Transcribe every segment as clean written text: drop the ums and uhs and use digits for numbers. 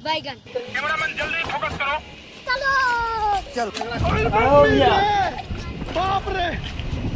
बैगन। कैमरामैन जल्दी फोकस करो। चल आओ भैया। बाप रे,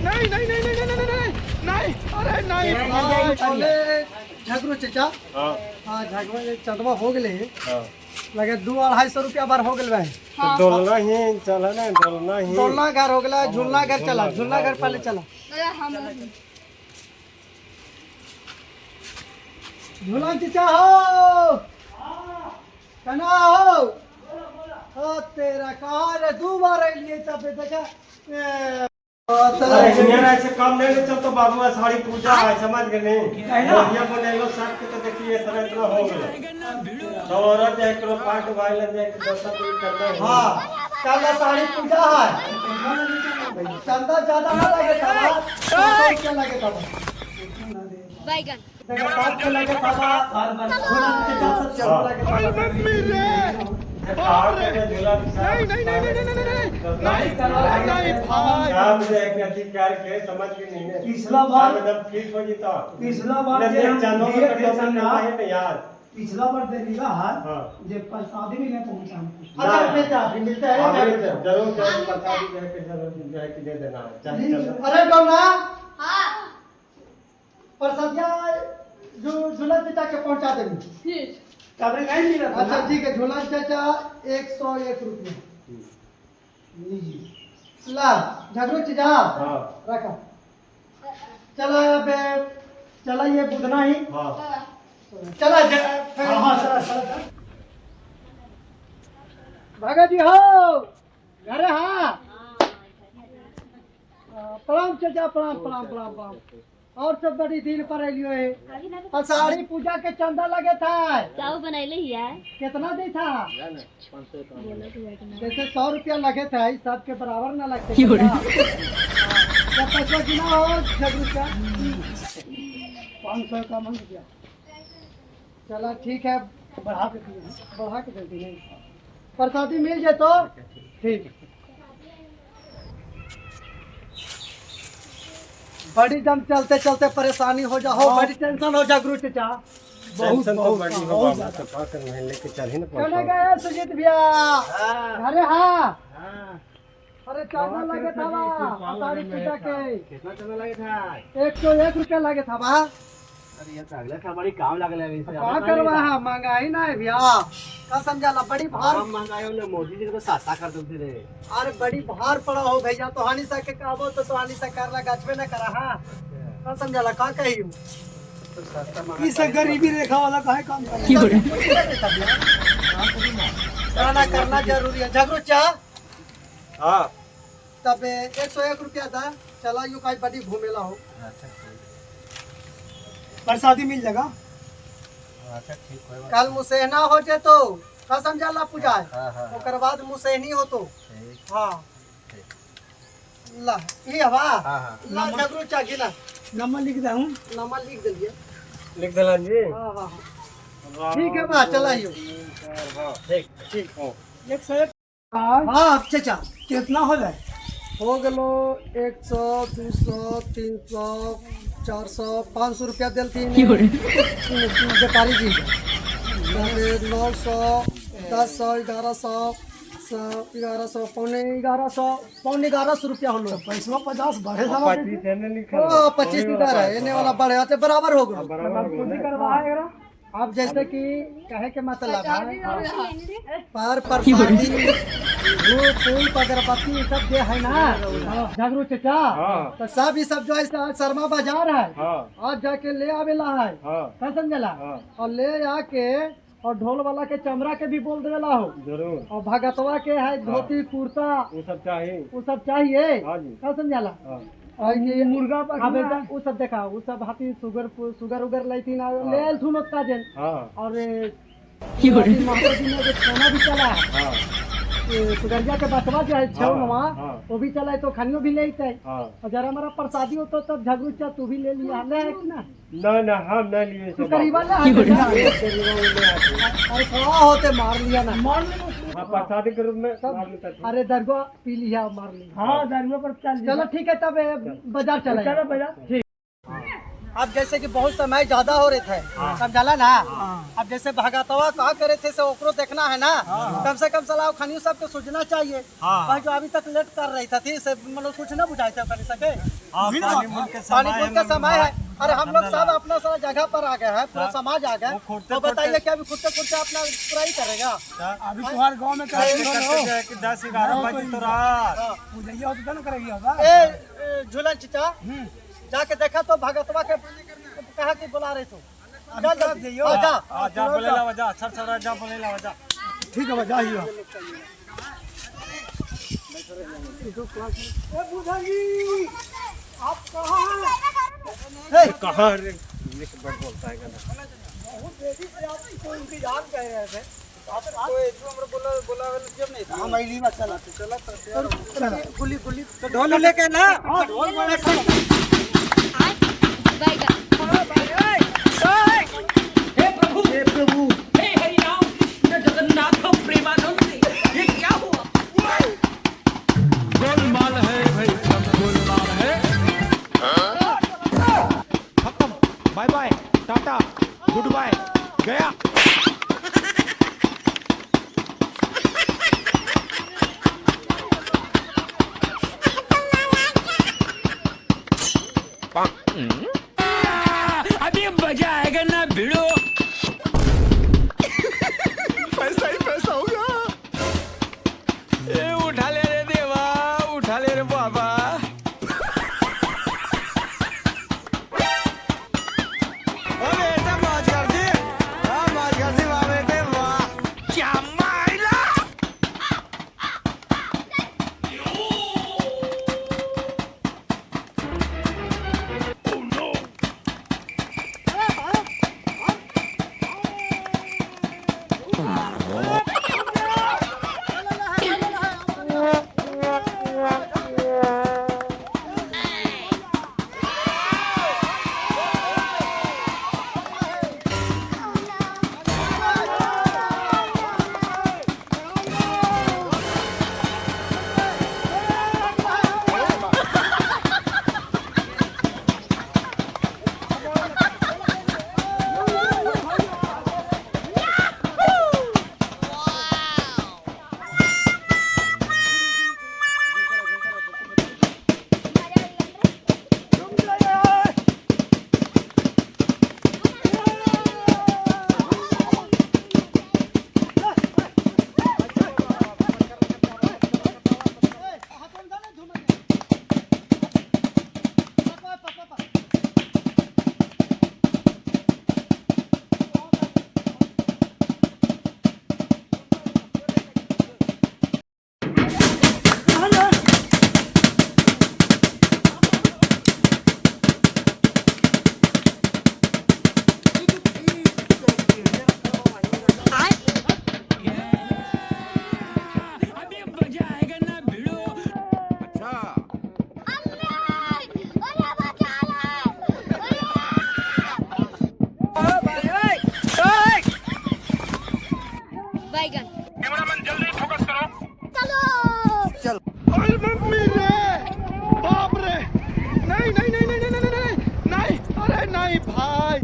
नहीं नहीं नहीं नहीं नहीं नहीं नहीं, अरे नहीं। झगड़ो चचा हाँ हाँ झगड़ा चंदवा हो गए हाँ लगे 200-250 रुपया बार हो गए भाई। तो डोलना ही चला ना, डोलना ही। डोलना घर हो गया, झूलना घर चला, झूलना घर पहले चला। झूला चचा हो कना हो तेरा कहाँ रे 2 बार लिए तब देखा अरे मेरा ऐसे काम नहीं चल तो बाबू साड़ी पूजा है, समझ गए नहीं? बढ़िया बने लोग सब के तो देखिए इतना इतना हो गया। तो औरत एक करो पाट भाई ले एक दस कोई करना है। हाँ कल साड़ी पूजा है, चंदा ज्यादा ना लगे था, क्या लगे था बैगन। साथ के लगे था, झूला चचा सब चल लगे था। नहीं नहीं नहीं नहीं नहीं नहीं नहीं भाई। आप एक अधिकार के समझ के नहीं है। पिछला बार मतलब ठीक हो जीता। पिछला बार जे चंदो का कटोरा करना है ना यार। पिछला बार दे दिया है हाँ। जे प्रसादी भी नहीं पहुंचा। अच्छा मिलता है जरूर जरूर प्रसादी दे के जरूर दे देना। चल अरे गौना हाँ। प्रसादिया जो झूला चचा के पहुंचा देंगे। कबरे नहीं मिला। अच्छा ठीक है, झूला चचा 101 रुपया लीजिए। ला झगड़ो चचा हाँ रखा। चला बे चला ये बुधना ही हाँ चला हाँ चला भगत जी हो अरे हाँ प्रणाम चचा, प्रणाम प्रणाम प्रणाम प्रणाम। और सब बड़ी दिन पर लियो है। आषाढ़ी पूजा के चंदा लगे था, चाव बनैले ही है। कितना दे था? जैसे 100 रुपया लगे थे, सब के बराबर ना लगते। क्या पैसा गिना हो 6 रुपया 500 का मंग गया। चला ठीक है, बढ़ा के देती नहीं प्रसादी मिल जाए तो ठीक। बड़ी दम चलते चलते परेशानी हो जाओ, बड़ी टेंशन हो जा गुरु चचा। बहुत बहुत बड़ी हो बाबा, तो का करना है लेके चल ही ना चले गए सुजीत भैया। अरे हाँ अरे चावल लगे था आषाढ़ी पूजा के। कितना चला लगे था? 101 रुपया लगे था बा। अरे ये तो अगले साल बड़ी काम लगले है। क्या करवा है, महंगाई ना है भैया का समझाला। बड़ी भार महंगाई ने मोदी जी को सस्ता कर देते रे। अरे बड़ी भार पड़ा हो भैया, तो हानि सा के कहबो तो हानि सा करला गछबे न करा। हाँ का समझाला का कही इस गरीबी रेखा वाला काहे काम करना करना जरूरी है। झगड़ो चा हां तब 101 रुपया था। चला यू काई बड़ी घूमेला हो। प्रसादी मिल जाएगा। अच्छा ठीक है। कल मुसेहना हो जे तो का समझाला पूजा है। ओकर बाद मुसेहनी हो तो हाँ ला ये हवा ला झगड़ो चा गिना। नंबर लिख दे हूं, नंबर लिख दिए। लिख दलन जी। हां हां ठीक है बा चलाइयो। ठीक ठीक हो 101। हाँ चाचा कितना हो जाए? हो गलो 100 200 300 400 500 रुपया दिलती व्यापारी जी। 900 1000 1100 1100 पौने 1100 रुपया हो लो। पैसा 50 बढ़े 25 लीटर है एने वाला बढ़े आते बराबर हो गया। अब जैसे कि कहे के मतलब है पर प्रसादी धूप अगरबत्ती सब जो है ना झगड़ू चचा तो सब ये सब जो है शर्मा बाजार है। आज जाके ले आवेला है का समझला। और ले आके और ढोल वाला के चमड़ा के भी बोल देवेला हो जरूर। और भगतवा के है धोती कुर्ता वो सब चाहिए। वो सब चाहिए हाँ जी। का समझला। और ये मुर्गा वो सब देखा वो सब हाथी सुगर उगर लेती ना ले आयल थुन ओतना जन। और में जो खाना भी चला है सुगरिया के बचवा जो है छौनवा वो भी चला है तो खानियो भी ले है। और जरा हमारा प्रसादी हो तो तब झगड़ू चा तू भी ले लिया ले है कि ना? ना हम नहीं लिए तू करीबा ले अरे थोड़ा होते मार लिया ना प्रसादी के रूप में। अरे दरगो पी लिया मार लिया। हाँ दरगो पर चलो ठीक है तब बाजार चला। चलो बाजार ठीक। अब जैसे कि बहुत समय ज्यादा हो रहे थे, समझला ना। अब जैसे भगतवा कहा करे थे से ओकरो देखना है ना, कम से कम सलाह खानियों सबको सोचना चाहिए। भाई जो अभी तक लेट कर रही थी से मतलब कुछ ना बुझाए थे कर सके। पानी का समय है। अरे हम लोग सब अपना सारा जगह पर आ गए हैं, पूरा समाज आ गए, तो बताइए कि अभी खुद अपना पूरा ही करेगा। अभी तुम्हारे गांव में 10-11 बजे तो रात झूलन चिचा जाके देखा तो भगतवा के कहा कि बुला रहे तो जा बोलेला वजा छर जा बोलेला वजा। ठीक है जाइए। आप कहाँ कहाँ रे बड़ बोलता है बहुत देरी से आपको इंतजार कर रहे थे। आप बोला जब नहीं था हम अली बात चला गुली तो ढोल लेके ना ढोल बैगन हे प्रभु हे हरि राम कृष्ण जगन्नाथ प्रेमानंद ये क्या हुआ? गोलमाल है भाई, सब गोलमाल है। खत्म, bye bye, ta-ta, goodbye, गया। अभी मजा आएगा ना भिड़ो। पैसा ही पैसा होगा। ए उठा ले रे देवा, उठा ले रे बाबा। अरे ऐसा मौज कर दी, मौज कर दी बाबे ते वाह। क्या माइला? बैगन अरे मम्मी रे, बाप रे, नहीं नहीं नहीं नहीं नहीं नहीं नहीं, अरे नहीं भाई।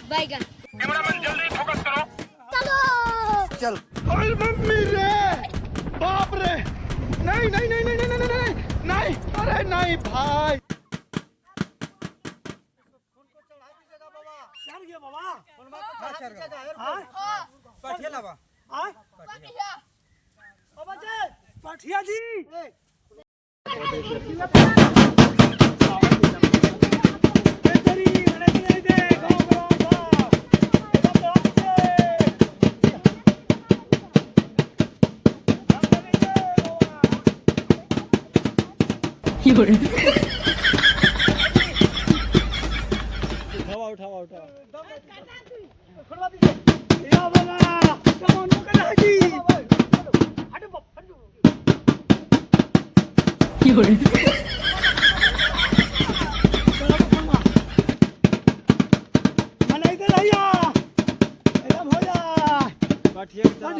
बैगन चल। अरे मम्मी रे, बाप रे, नहीं नहीं नहीं नहीं नहीं नहीं नहीं नहीं, अरे नहीं भाई। पठिया लावा पाठिया जी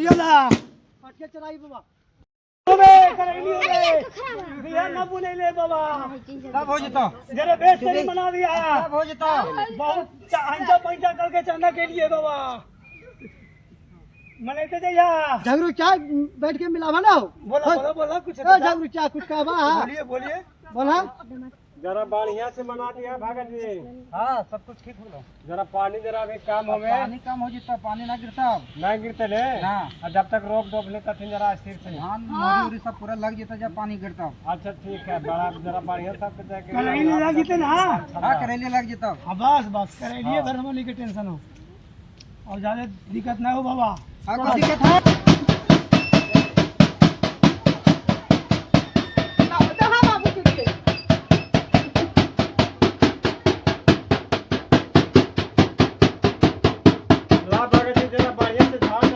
पाठिया चराई बाबा कब हो जता जरा बेस्ट नहीं बना दिया कब हो जता बहुत अंचा पैसा करके चंदा के लिए बाबा मने तो जया झगड़ू चाय बैठ के मिलावा ना बोला कुछ झगड़ू चाय कुछ कहवा बोलिए बोला जरा बढ़िया से बना दिया भगत जी। हां सब कुछ ठीक हो गया जरा पानी जरा भी काम होवे पानी कम हो जता पानी ना गिरता नहीं गिरते ले ना और जब तक रोक डोक लेता थे जरा स्थिर से। धान मजदूरी सब पूरा लग जता जब पानी गिरता अच्छा ठीक है बड़ा जरा बढ़िया सब करेली लगी थे ना हां करेले लग जता बस करेलिए भरमोली के टेंशन हो और ज्यादा दिक्कत ना हो बाबा हां कोई दिक्कत है ला भगत जी जरा बढ़िया से धान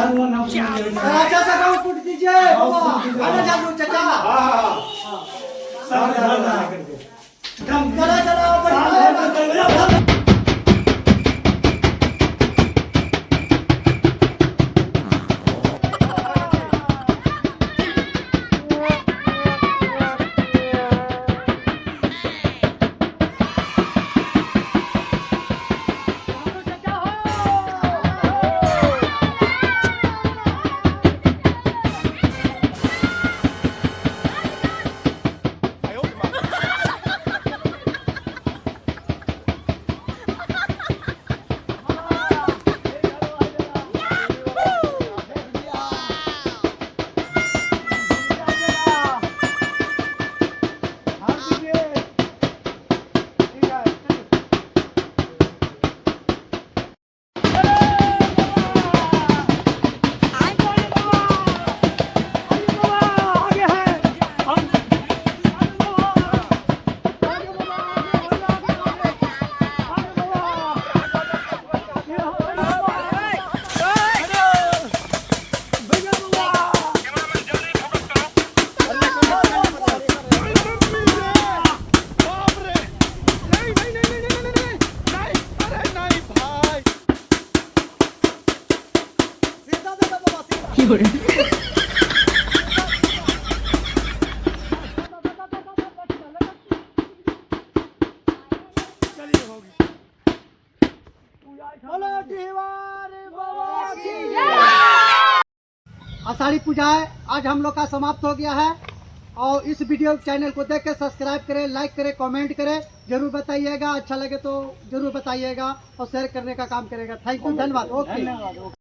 अच्छा सा गाँव कूट दीजिए झगड़ू चाचा चला चला आषाढ़ी पूजा है आज हम लोग का समाप्त हो गया है। और इस वीडियो चैनल को देख के सब्सक्राइब करें, लाइक करें, कमेंट करें, जरूर बताइएगा। अच्छा लगे तो जरूर बताइएगा और शेयर करने का काम करेगा। थैंक यू, धन्यवाद। ओके।